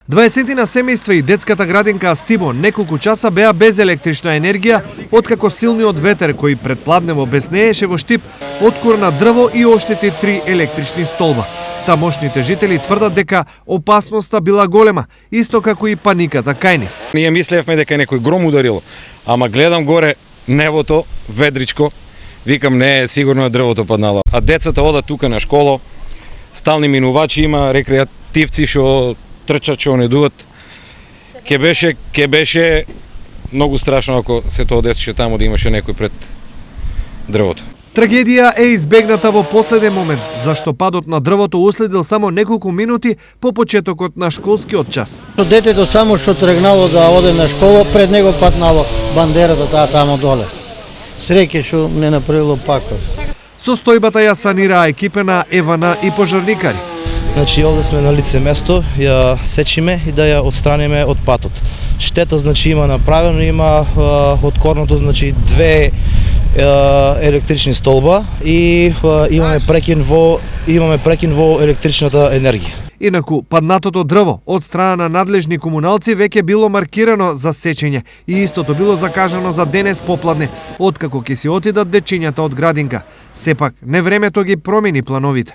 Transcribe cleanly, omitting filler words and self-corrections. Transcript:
20 семејства и детската градинка Астибо неколку часа беа без електрична енергија, откако силниот ветер кој предпладнево безнееше во Штип откорна дрво и оштети 3 електрични столба. Тамошните жители тврдат дека опасноста била голема, исто како и паниката кај нив. Ние мислевме дека некој гром ударил, ама гледам горе небото, ведричко, викам не е сигурно дрвото паднало. А децата одат тука на школа, стални минувачи има, рекреативци што трчат, што не дуат. Ке беше многу страшно ако се тоа десеше таму да имаше некој пред дрвото. Трагедија е избегната во последен момент, зашто падот на дрвото уследил само неколку минути по почетокот на школскиот час. Детето само што тргнало да оде на школа, пред него паднало бандерата таму доле. Среќа што не направило пакот. Состојбата ја санираа екипа на ЕВН и пожарникари. Значи, овде сме на лице место, ја сечиме и да ја отстраниме од патот. Штета, значи, има направено, има откорното, значи, 2 електрични столба и имаме прекин во електричната енергија. Инаку, паднатото дрво од страна на надлежни комуналци веќе било маркирано за сечење и истото било закажано за денес попладне, откако ќе си отидат дечињата од градинка. Сепак, невремето ги промени плановите.